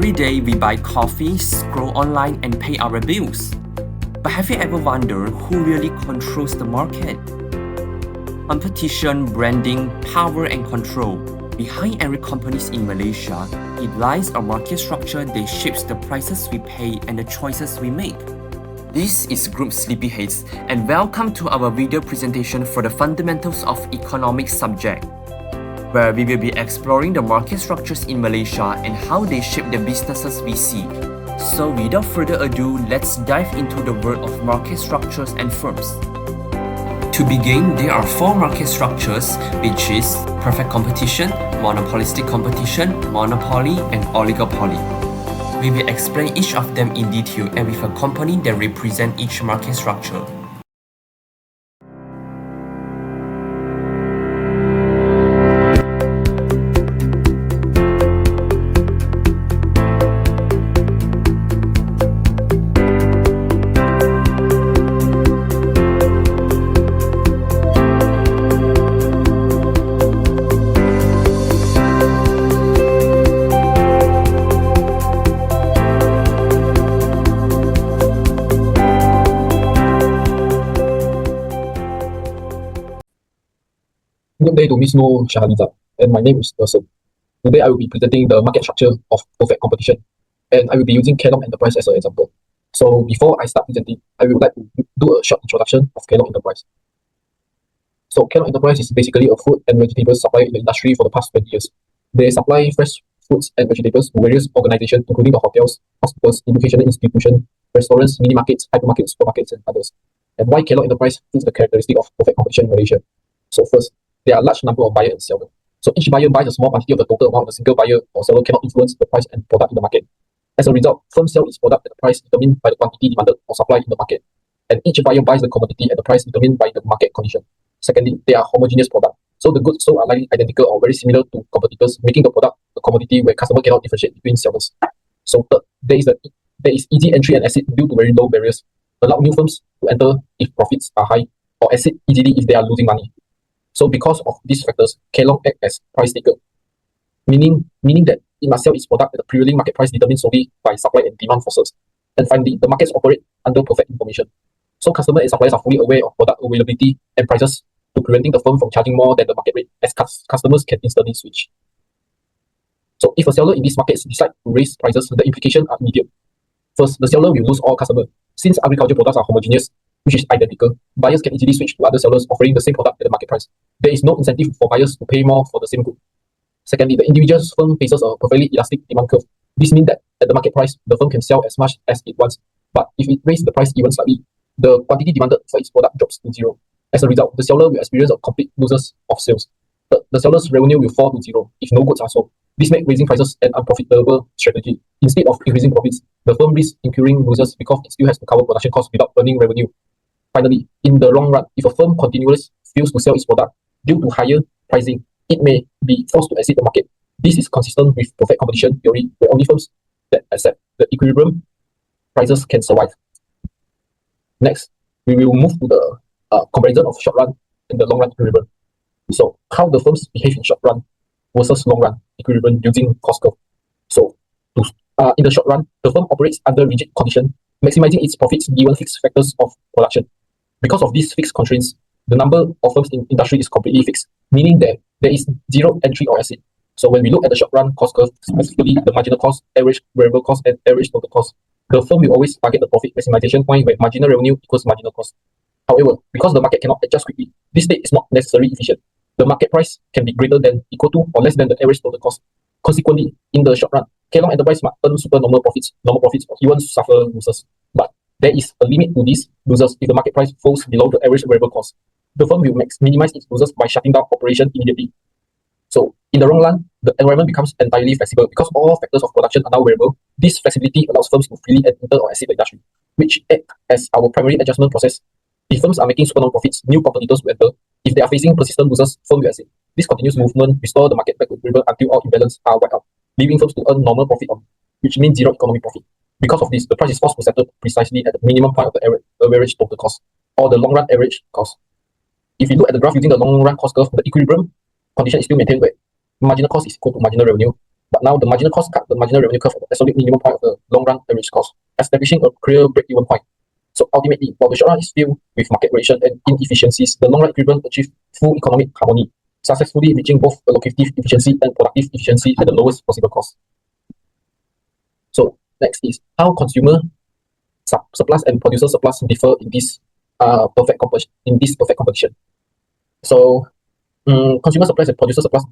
Every day we buy coffee, scroll online, and pay our bills. But have you ever wondered who really controls the market? Competition, branding, power, and control. Behind every company in Malaysia, it lies a market structure that shapes the prices we pay and the choices we make. This is Group Sleepyheads, and welcome to our video presentation for the fundamentals of economics subject, where we will be exploring the market structures in Malaysia and how they shape the businesses we see. So without further ado, let's dive into the world of market structures and firms. To begin, there are four market structures, which is perfect competition, monopolistic competition, monopoly, and oligopoly. We will explain each of them in detail and with a company that represents each market structure. Good day to Ms. Noor Shahaliza, and my name is Wilson. Today I will be presenting the market structure of perfect competition, and I will be using Kellogg Enterprise as an example. So before I start presenting, I would like to do a short introduction of Kellogg Enterprise. So Kellogg Enterprise is basically a food and vegetable supplier in the industry for the past 20 years. They supply fresh fruits and vegetables to various organizations, including the hotels, hospitals, educational institutions, restaurants, mini markets, hypermarkets, supermarkets, and others. And why Kellogg Enterprise fits the characteristic of perfect competition in Malaysia? So first, there are a large number of buyers and sellers. So each buyer buys a small quantity of the total amount a single buyer or seller cannot influence the price and product in the market. As a result, firms sell its product at the price determined by the quantity demanded or supplied in the market. And each buyer buys the commodity at the price determined by the market condition. Secondly, they are homogeneous products. So the goods sold are likely identical or very similar to competitors, making the product a commodity where customers cannot differentiate between sellers. So third, there is easy entry and exit due to very low barriers. Allow new firms to enter if profits are high, or exit easily if they are losing money. So because of these factors, Kellogg acts as price taker, meaning that it must sell its product at the prevailing market price determined solely by supply and demand forces. And finally, the markets operate under perfect information. So customers and suppliers are fully aware of product availability and prices to preventing the firm from charging more than the market rate, as customers can instantly switch. So if a seller in these markets decides to raise prices, the implications are immediate. First, the seller will lose all customers. Since agricultural products are homogeneous, which is identical, buyers can easily switch to other sellers offering the same product at the market price. There is no incentive for buyers to pay more for the same good. Secondly, the individual firm faces a perfectly elastic demand curve. This means that at the market price, the firm can sell as much as it wants, but if it raises the price even slightly, the quantity demanded for its product drops to zero. As a result, the seller will experience a complete losses of sales. The seller's revenue will fall to zero if no goods are sold. This makes raising prices an unprofitable strategy. Instead of increasing profits, the firm risks incurring losses because it still has to cover production costs without earning revenue. Finally, in the long run, if a firm continuously fails to sell its product due to higher pricing, it may be forced to exit the market. This is consistent with perfect competition theory, where only firms that accept the equilibrium prices can survive. Next, we will move to the comparison of short run and the long run equilibrium. So, how the firms behave in short run versus long run equilibrium using cost curve. So, in the short run, the firm operates under rigid conditions, maximizing its profits given fixed factors of production. Because of these fixed constraints, the number of firms in industry is completely fixed, meaning that there is zero entry or exit. So when we look at the short run cost curve, specifically the marginal cost, average variable cost, and average total cost, the firm will always target the profit maximization point where marginal revenue equals marginal cost. However, because the market cannot adjust quickly, this state is not necessarily efficient. The market price can be greater than, equal to, or less than the average total cost. Consequently, in the short run, Kellogg Enterprise might earn supernormal profits, or even suffer losses. But there is a limit to these losses if the market price falls below the average variable cost. The firm will minimize its losses by shutting down operation immediately. So, in the long run, the environment becomes entirely flexible because all factors of production are now variable. This flexibility allows firms to freely enter or exit the industry, which act as our primary adjustment process. If firms are making supernormal profits, new competitors will enter. If they are facing persistent losses, firms will exit. This continuous movement restores the market back to equilibrium until all imbalance are wiped out, leaving firms to earn normal profit, which means zero economic profit. Because of this, the price is forced to settle precisely at the minimum point of the average total cost, or the long run average cost. If you look at the graph using the long run cost curve, the equilibrium condition is still maintained where marginal cost is equal to marginal revenue. But now the marginal cost cut the marginal revenue curve at the absolute minimum point of the long run average cost, establishing a clear break-even point. So ultimately, while the short run is filled with market variation and inefficiencies, the long run equivalent achieve full economic harmony, successfully reaching both allocative efficiency and productive efficiency at the lowest possible cost. So next is how consumer surplus and producer surplus differ in this perfect competition. So consumer surplus and producer surplus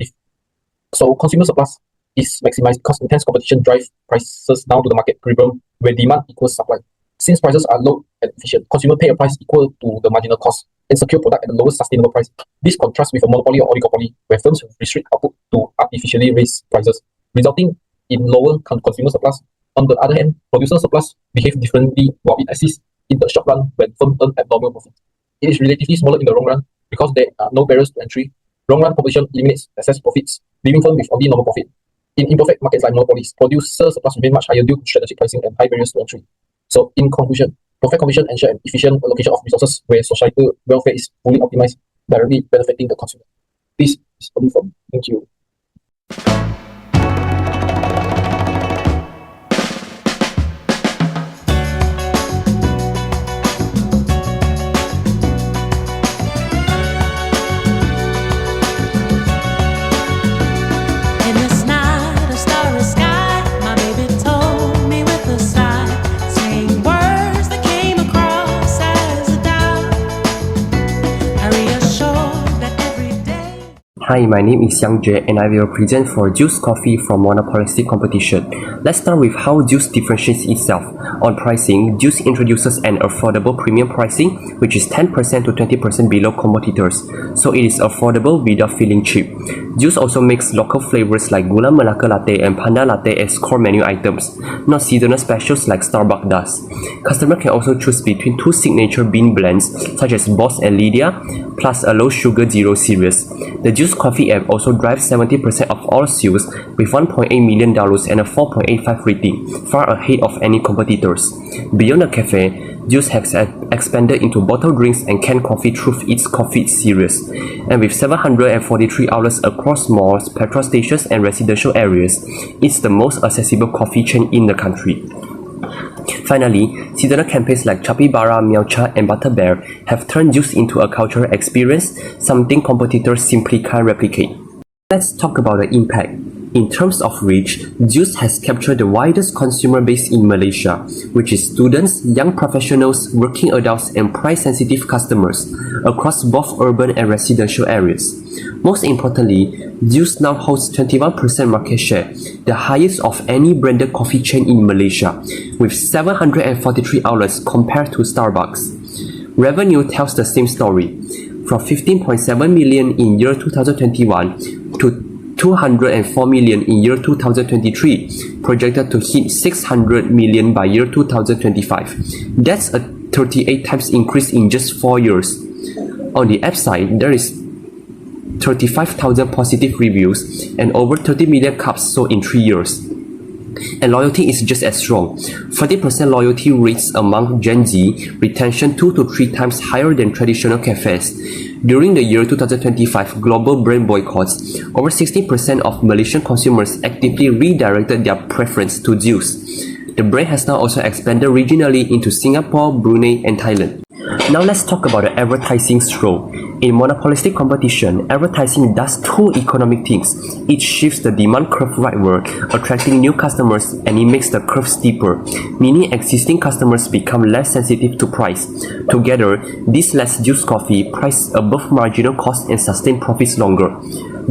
So consumer surplus is maximized because intense competition drive prices down to the market equilibrium where demand equals supply. Since prices are low and efficient, consumer pay a price equal to the marginal cost and secure product at the lowest sustainable price. This contrasts with a monopoly or oligopoly where firms restrict output to artificially raise prices, resulting in lower consumer surplus. On the other hand, producer surplus behave differently while it assists in the short run when firms earn abnormal profit. It is relatively smaller in the long run because there are no barriers to entry. Long run competition eliminates excess profits, leaving firms with only normal profit. In imperfect markets like monopolies, producer surplus remain much higher due to strategic pricing and high barriers to entry. So in conclusion, perfect competition ensure an efficient allocation of resources where societal welfare is fully optimized, directly benefiting the consumer. This is only from me. Thank you. In this night of starry sky, my baby told me with a sigh, saying words that came across as a doubt. I reassured that every day. Hi, my name is Yang Jie and I will present for Juice Coffee from Monopolistic Competition. Let's start with how Juice differentiates itself. On pricing, Juice introduces an affordable premium pricing which is 10% to 20% below competitors, so it is affordable without feeling cheap. Juice also makes local flavors like Gula Melaka Latte and Panda Latte as core menu items, not seasonal specials like Starbucks does. Customer can also choose between two signature bean blends such as Boss and Lydia, plus a low sugar zero series. The Juice Coffee app also drives 70% of all sales with $1.8 million and a 4.85 rating, far ahead of any competitors. Beyond the cafe, Juice has expanded into bottled drinks and canned coffee through its coffee series. And with 743 outlets across malls, petrol stations and residential areas, it's the most accessible coffee chain in the country. Finally, seasonal campaigns like Capybara, Meowcha, and Butter Bear have turned Juice into a cultural experience, something competitors simply can't replicate. Let's talk about the impact. In terms of reach, Juice has captured the widest consumer base in Malaysia, which is students, young professionals, working adults, and price-sensitive customers across both urban and residential areas. Most importantly, Juice now holds 21% market share, the highest of any branded coffee chain in Malaysia, with 743 outlets compared to Starbucks. Revenue tells the same story, from 15.7 million in year 2021 to 204 million in year 2023, projected to hit 600 million by year 2025. That's a 38 times increase in just 4 years. On the app side, there is 35,000 positive reviews and over 30 million cups sold in 3 years. And loyalty is just as strong. 40% loyalty rates among Gen Z, retention 2 to 3 times higher than traditional cafes. During the year 2025 global brand boycotts, over 60% of Malaysian consumers actively redirected their preference to Juice. The brand has now also expanded regionally into Singapore, Brunei, and Thailand. Now let's talk about the advertising's role. In monopolistic competition, advertising does two economic things. It shifts the demand curve rightward, attracting new customers, and it makes the curve steeper, meaning existing customers become less sensitive to price. Together, this lets Juice Coffee price above marginal cost and sustain profits longer.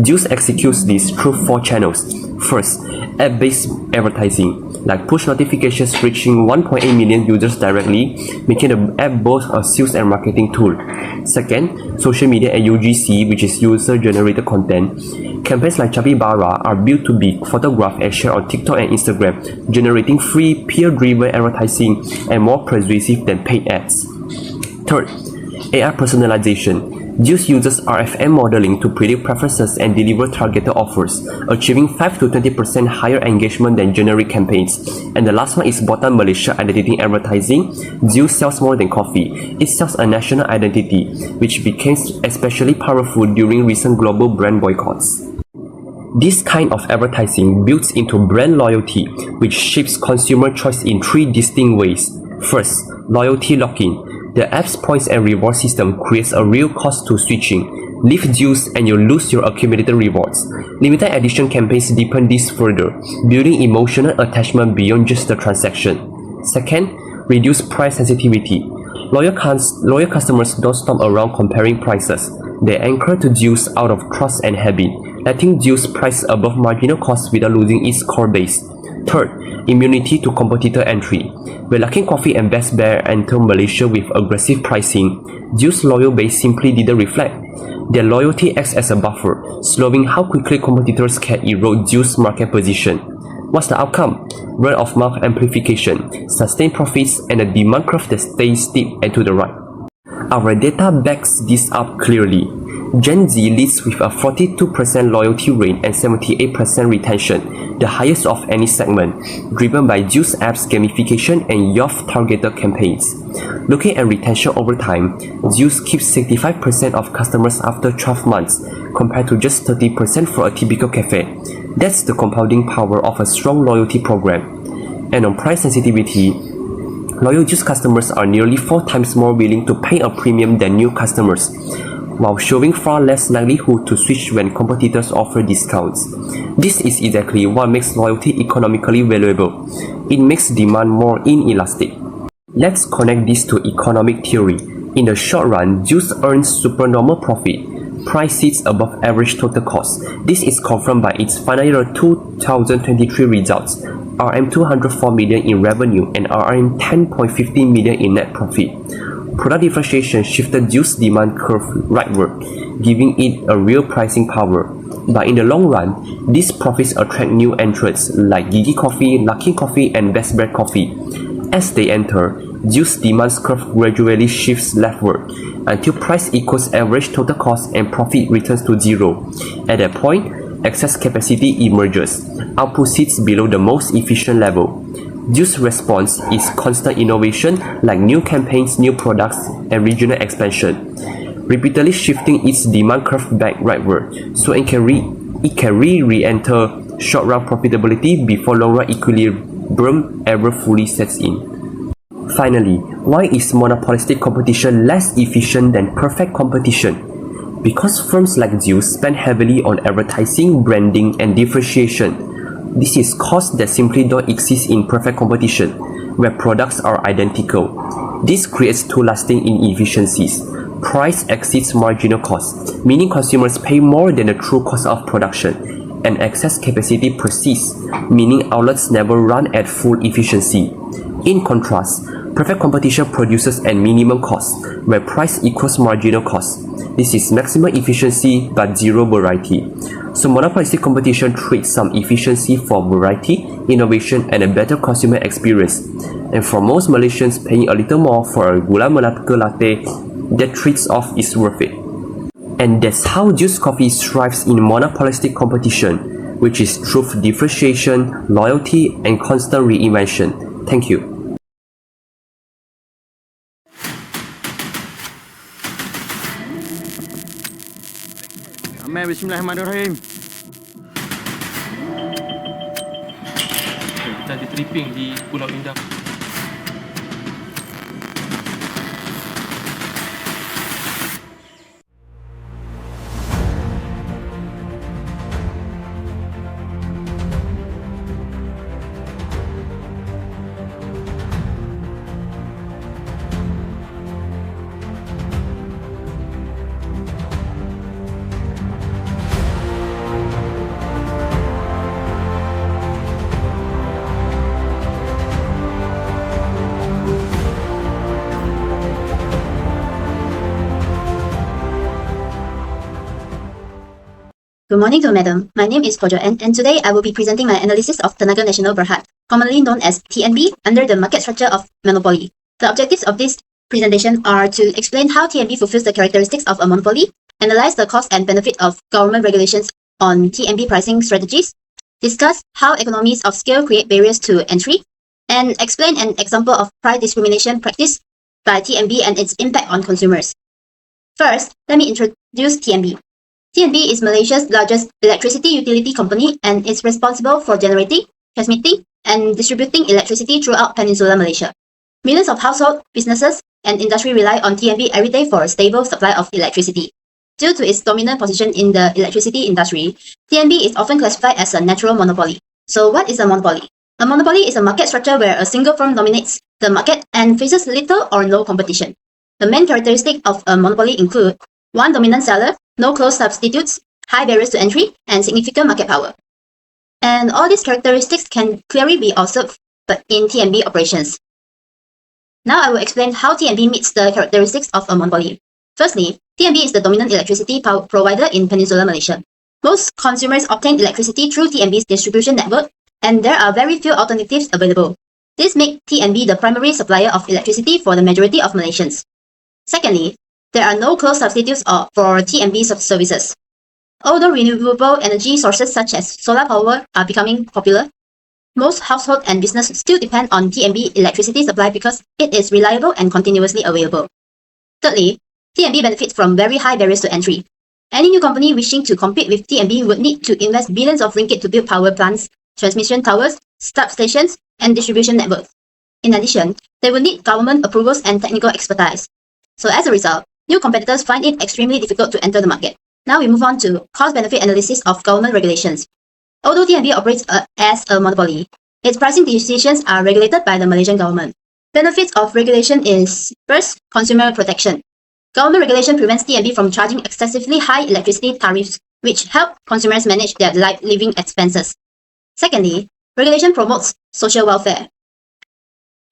Juice executes this through 4 channels. First, app-based advertising, like push notifications reaching 1.8 million users directly, making the app both a sales and marketing tool. Second, social media and UGC, which is user-generated content. Campaigns like Capybara are built to be photographed and shared on TikTok and Instagram, generating free, peer-driven advertising and more persuasive than paid ads. Third, AI personalization. Juice uses RFM modeling to predict preferences and deliver targeted offers, achieving 5 to 20% higher engagement than generic campaigns. And the last one is Bottom Malaysia identity advertising. Juice sells more than coffee. It sells a national identity, which became especially powerful during recent global brand boycotts. This kind of advertising builds into brand loyalty, which shapes consumer choice in three distinct ways. First, loyalty lock-in. The app's points and reward system creates a real cost to switching. Leave dues and you lose your accumulated rewards. Limited edition campaigns deepen this further, building emotional attachment beyond just the transaction. Second, reduce price sensitivity. Loyal customers don't stop around comparing prices. They anchor to deals out of trust and habit, letting deals price above marginal cost without losing its core base. Third, immunity to competitor entry. When Luckin Coffee and Best Bear enter Malaysia with aggressive pricing, Juice's loyal base simply didn't reflect. Their loyalty acts as a buffer, slowing how quickly competitors can erode Juice's market position. What's the outcome? Word of mouth amplification, sustained profits, and a demand curve that stays steep and to the right. Our data backs this up clearly. Gen Z leads with a 42% loyalty rate and 78% retention, the highest of any segment, driven by Juice app's gamification and youth targeted campaigns. Looking at retention over time, Juice keeps 65% of customers after 12 months, compared to just 30% for a typical cafe. That's the compounding power of a strong loyalty program. And on price sensitivity, loyal Juice customers are nearly 4 times more willing to pay a premium than new customers, while showing far less likelihood to switch when competitors offer discounts. This is exactly what makes loyalty economically valuable. It makes demand more inelastic. Let's connect this to economic theory. In the short run, Juice earns supernormal profit. Price sits above average total cost. This is confirmed by its final year 2023 results. RM204 million in revenue and RM10.15 million in net profit. Product differentiation shifted Juice's demand curve rightward, giving it a real pricing power. But in the long run, these profits attract new entrants like Gigi Coffee, Luckin Coffee, and Best Bear Coffee. As they enter, Juice's demand curve gradually shifts leftward until price equals average total cost and profit returns to zero. At that point, excess capacity emerges. Output sits below the most efficient level. Juice's response is constant innovation like new campaigns, new products, and regional expansion, repeatedly shifting its demand curve back rightward so it can re-enter short-run profitability before long-run equilibrium ever fully sets in. Finally, why is monopolistic competition less efficient than perfect competition? Because firms like Juice spend heavily on advertising, branding, and differentiation. This is costs that simply don't exist in perfect competition, where products are identical. This creates two lasting inefficiencies. Price exceeds marginal cost, meaning consumers pay more than the true cost of production, and excess capacity persists, meaning outlets never run at full efficiency. In contrast, perfect competition produces at minimum cost, where price equals marginal cost. This is maximum efficiency but zero variety. So monopolistic competition trades some efficiency for variety, innovation, and a better consumer experience. And for most Malaysians, paying a little more for a gula melaka latte, that trade-off is worth it. And that's how Juice Coffee thrives in monopolistic competition, which is through differentiation, loyalty, and constant reinvention. Thank you. Amin, bismillahirrahmanirrahim. Kita ada tripping di Pulau Indah. Good morning to Madam. My name is Kojo and today I will be presenting my analysis of Tenaga Nasional Berhad, commonly known as TNB, under the market structure of monopoly. The objectives of this presentation are to explain how TNB fulfills the characteristics of a monopoly, analyze the cost and benefit of government regulations on TNB pricing strategies, discuss how economies of scale create barriers to entry, and explain an example of price discrimination practiced by TNB and its impact on consumers. First, let me introduce TNB. TNB is Malaysia's largest electricity utility company and is responsible for generating, transmitting, and distributing electricity throughout Peninsular Malaysia. Millions of households, businesses, and industry rely on TNB every day for a stable supply of electricity. Due to its dominant position in the electricity industry, TNB is often classified as a natural monopoly. So what is a monopoly? A monopoly is a market structure where a single firm dominates the market and faces little or no competition. The main characteristics of a monopoly include one dominant seller, no close substitutes, high barriers to entry, and significant market power. And all these characteristics can clearly be observed in TNB operations. Now I will explain how TNB meets the characteristics of a monopoly. Firstly, TNB is the dominant electricity provider in Peninsular Malaysia. Most consumers obtain electricity through TNB's distribution network, and there are very few alternatives available. This makes TNB the primary supplier of electricity for the majority of Malaysians. Secondly, there are no close substitutes for TNB services. Although renewable energy sources such as solar power are becoming popular, most households and businesses still depend on TNB electricity supply because it is reliable and continuously available. Thirdly, TNB benefits from very high barriers to entry. Any new company wishing to compete with TNB would need to invest billions of ringgit to build power plants, transmission towers, substations, and distribution networks. In addition, they will need government approvals and technical expertise. So as a result, new competitors find it extremely difficult to enter the market. Now we move on to cost-benefit analysis of government regulations. Although TNB operates as a monopoly, its pricing decisions are regulated by the Malaysian government. Benefits of regulation is, first, consumer protection. Government regulation prevents TNB from charging excessively high electricity tariffs, which help consumers manage their living expenses. Secondly, regulation promotes social welfare.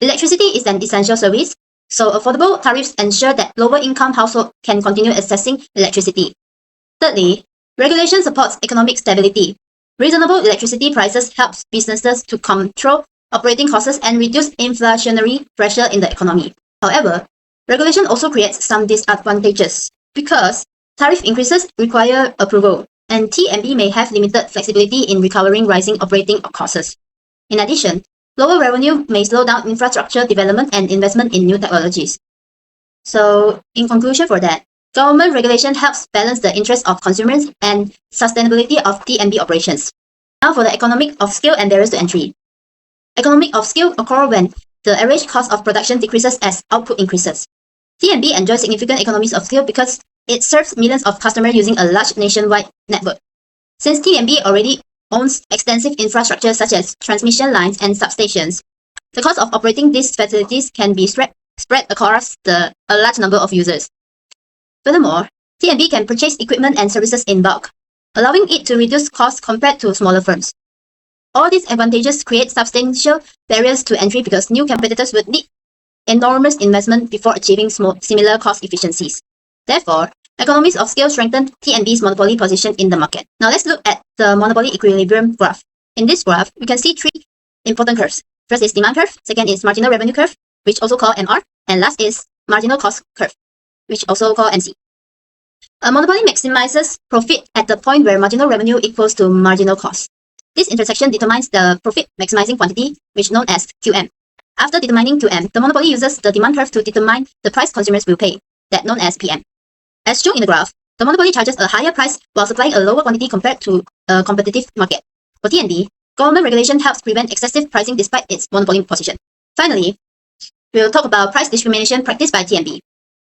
Electricity is an essential service, so affordable tariffs ensure that lower-income households can continue accessing electricity. Thirdly, regulation supports economic stability. Reasonable electricity prices helps businesses to control operating costs and reduce inflationary pressure in the economy. However, regulation also creates some disadvantages because tariff increases require approval, and TNB may have limited flexibility in recovering rising operating costs. In addition, lower revenue may slow down infrastructure development and investment in new technologies. So, in conclusion for that, government regulation helps balance the interests of consumers and sustainability of TNB operations. Now for the economic of scale and barriers to entry. Economic of scale occur when the average cost of production decreases as output increases. TNB enjoys significant economies of scale because it serves millions of customers using a large nationwide network. Since TNB already owns extensive infrastructure such as transmission lines and substations, the cost of operating these facilities can be spread across a large number of users. Furthermore, TNB can purchase equipment and services in bulk, allowing it to reduce costs compared to smaller firms. All these advantages create substantial barriers to entry because new competitors would need enormous investment before achieving similar cost efficiencies. Therefore, economies of scale strengthen TNB's monopoly position in the market. Now let's look at the monopoly equilibrium graph. In this graph, we can see three important curves. First is demand curve, second is marginal revenue curve, which also called MR, and last is marginal cost curve, which also called MC. A monopoly maximizes profit at the point where marginal revenue equals to marginal cost. This intersection determines the profit maximizing quantity, which is known as QM. After determining QM, the monopoly uses the demand curve to determine the price consumers will pay, that known as PM. As shown in the graph, the monopoly charges a higher price while supplying a lower quantity compared to a competitive market. For TNB, government regulation helps prevent excessive pricing despite its monopoly position. Finally, we'll talk about price discrimination practiced by TNB.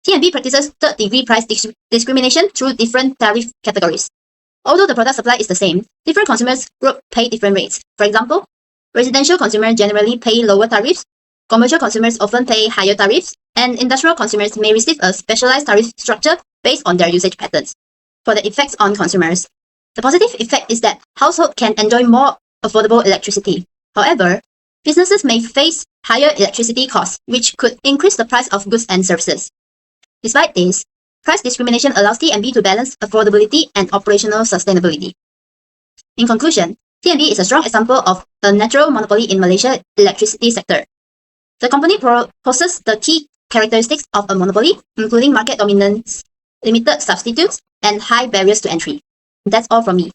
TNB practices third-degree price discrimination through different tariff categories. Although the product supply is the same, different consumers group pay different rates. For example, residential consumers generally pay lower tariffs, commercial consumers often pay higher tariffs, and industrial consumers may receive a specialized tariff structure based on their usage patterns. For the effects on consumers, the positive effect is that households can enjoy more affordable electricity. However, businesses may face higher electricity costs, which could increase the price of goods and services. Despite this, price discrimination allows TNB to balance affordability and operational sustainability. In conclusion, TNB is a strong example of a natural monopoly in Malaysia's electricity sector. The company possesses the key characteristics of a monopoly, including market dominance, limited substitutes, and high barriers to entry. That's all from me.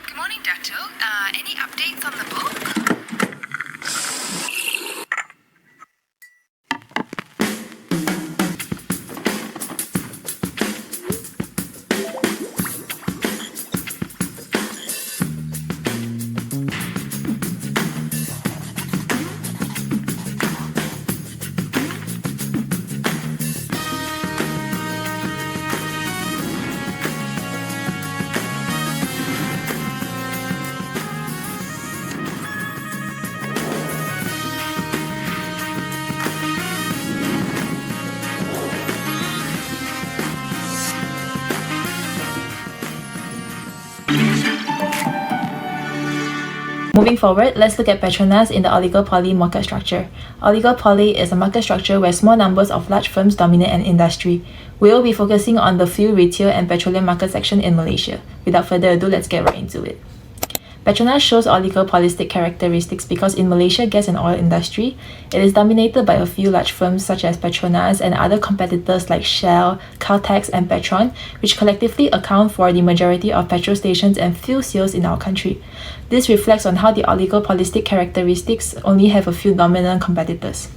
Good morning, Dato. Any updates on the book? Moving forward, let's look at Petronas in the oligopoly market structure. Oligopoly is a market structure where small numbers of large firms dominate an industry. We'll be focusing on the fuel, retail, and petroleum market section in Malaysia. Without further ado, let's get right into it. Petronas shows oligopolistic characteristics because in Malaysia gas and oil industry, it is dominated by a few large firms such as Petronas and other competitors like Shell, Caltex, and Petron, which collectively account for the majority of petrol stations and fuel sales in our country. This reflects on how the oligopolistic characteristics only have a few dominant competitors.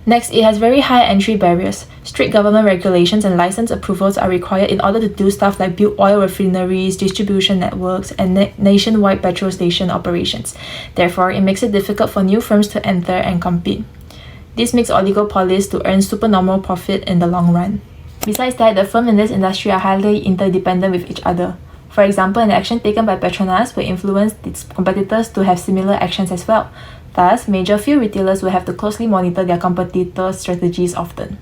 Next, it has very high entry barriers. Strict government regulations and license approvals are required in order to do stuff like build oil refineries, distribution networks, and nationwide petrol station operations. Therefore, it makes it difficult for new firms to enter and compete. This makes oligopolies to earn supernormal profit in the long run. Besides that, the firms in this industry are highly interdependent with each other. For example, an action taken by Petronas will influence its competitors to have similar actions as well. Thus, major fuel retailers will have to closely monitor their competitors' strategies often.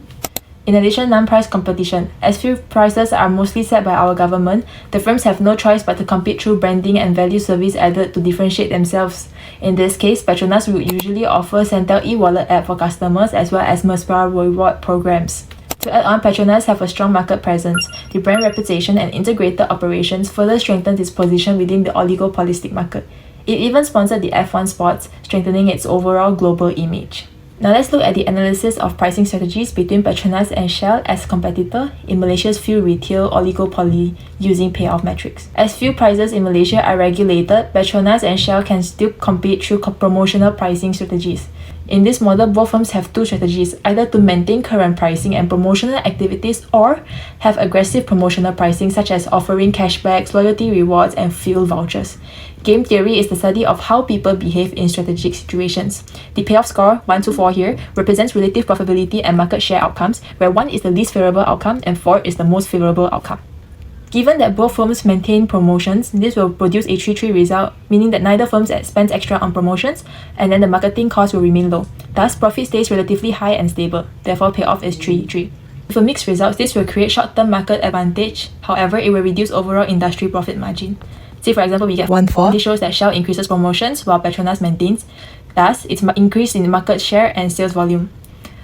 In addition, non-price competition. As fuel prices are mostly set by our government, the firms have no choice but to compete through branding and value service added to differentiate themselves. In this case, Petronas will usually offer Centel e-wallet app for customers as well as Mesra reward programs. To add on, Petronas have a strong market presence. The brand reputation and integrated operations further strengthens its position within the oligopolistic market. It even sponsored the F1 sports, strengthening its overall global image. Now let's look at the analysis of pricing strategies between Petronas and Shell as competitor in Malaysia's fuel retail oligopoly using payoff metrics. As fuel prices in Malaysia are regulated, Petronas and Shell can still compete through promotional pricing strategies. In this model, both firms have two strategies, either to maintain current pricing and promotional activities or have aggressive promotional pricing such as offering cashbacks, loyalty rewards, and fuel vouchers. Game theory is the study of how people behave in strategic situations. The payoff score, 1 to 4 here, represents relative profitability and market share outcomes, where 1 is the least favorable outcome and 4 is the most favorable outcome. Given that both firms maintain promotions, this will produce a 3-3 result, meaning that neither firm spends extra on promotions, and then the marketing cost will remain low. Thus, profit stays relatively high and stable. Therefore, payoff is 3-3. With a mixed result, this will create short-term market advantage. However, it will reduce overall industry profit margin. Say for example, we get 1-4. This shows that Shell increases promotions while Petronas maintains. Thus, it's increase in market share and sales volume.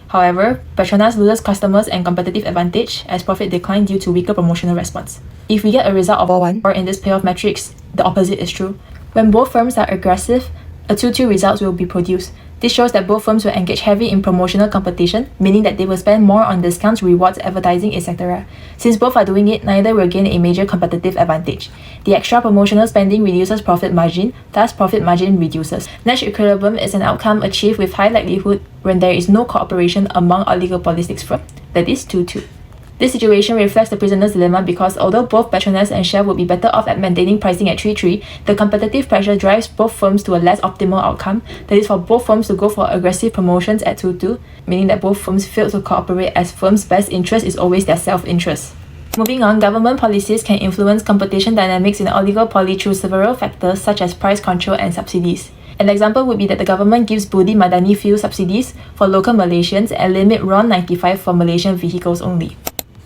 However, Petronas loses customers and competitive advantage as profit decline due to weaker promotional response. If we get a result of 1 or in this payoff matrix, the opposite is true. When both firms are aggressive, a 2-2 result will be produced. This shows that both firms will engage heavy in promotional competition, meaning that they will spend more on discounts, rewards, advertising, etc. Since both are doing it, neither will gain a major competitive advantage. The extra promotional spending reduces profit margin, thus profit margin reduces. Nash equilibrium is an outcome achieved with high likelihood when there is no cooperation among oligopolistic firms, that is 2-2. This situation reflects the prisoner's dilemma because although both Petronas and Shell would be better off at maintaining pricing at 3-3, the competitive pressure drives both firms to a less optimal outcome, that is for both firms to go for aggressive promotions at 2-2, meaning that both firms fail to cooperate as firms' best interest is always their self-interest. Moving on, government policies can influence competition dynamics in oligopoly through several factors such as price control and subsidies. An example would be that the government gives Budi Madani fuel subsidies for local Malaysians and limit RON 95 for Malaysian vehicles only.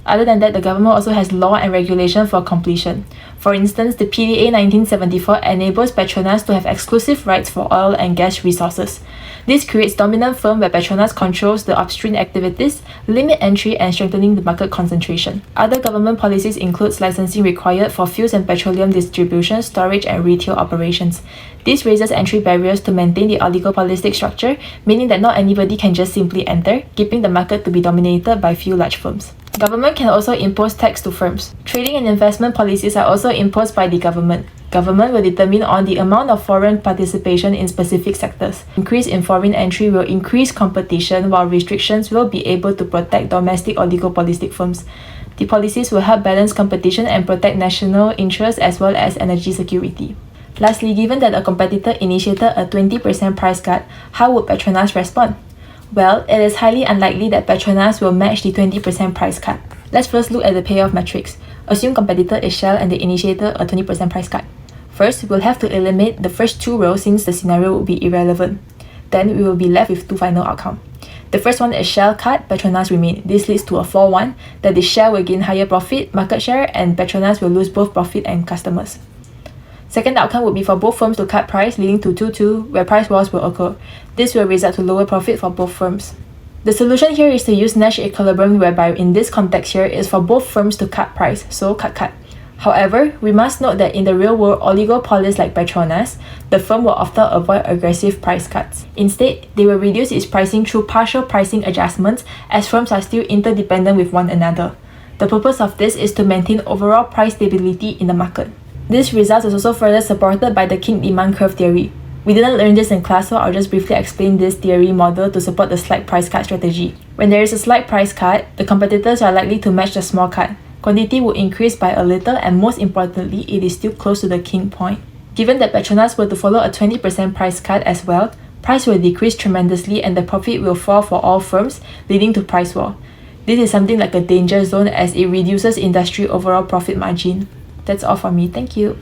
Other than that, the government also has law and regulation for completion. For instance, the PDA 1974 enables Petronas to have exclusive rights for oil and gas resources. This creates dominant firm where Petronas controls the upstream activities, limit entry and strengthening the market concentration. Other government policies include licensing required for fuels and petroleum distribution, storage and retail operations. This raises entry barriers to maintain the oligopolistic structure, meaning that not anybody can just simply enter, keeping the market to be dominated by few large firms. Government can also impose tax to firms. Trading and investment policies are also imposed by the government. Government will determine on the amount of foreign participation in specific sectors. Increase in foreign entry will increase competition, while restrictions will be able to protect domestic oligopolistic firms. The policies will help balance competition and protect national interests as well as energy security. Lastly, given that a competitor initiated a 20% price cut, how would Petronas respond? Well, it is highly unlikely that Petronas will match the 20% price cut. Let's first look at the payoff metrics. Assume competitor is Shell and they initiated a 20% price cut. First, we'll have to eliminate the first two rows since the scenario will be irrelevant. Then we will be left with two final outcomes. The first one is Shell cut, Petronas remain. This leads to a 4-1, that the Shell will gain higher profit, market share, and Petronas will lose both profit and customers. Second outcome would be for both firms to cut price, leading to 2-2, where price wars will occur. This will result to lower profit for both firms. The solution here is to use Nash equilibrium, whereby in this context here is for both firms to cut price, so cut. However, we must note that in the real world oligopolies like Petronas, the firm will often avoid aggressive price cuts. Instead, they will reduce its pricing through partial pricing adjustments, as firms are still interdependent with one another. The purpose of this is to maintain overall price stability in the market. This result is also further supported by the kink demand curve theory. We didn't learn this in class, so I'll just briefly explain this theory model to support the slight price cut strategy. When there is a slight price cut, the competitors are likely to match the small cut. Quantity will increase by a little, and most importantly, it is still close to the kink point. Given that Petronas were to follow a 20% price cut as well, price will decrease tremendously and the profit will fall for all firms, leading to price war. This is something like a danger zone as it reduces industry overall profit margin. That's all for me. Thank you.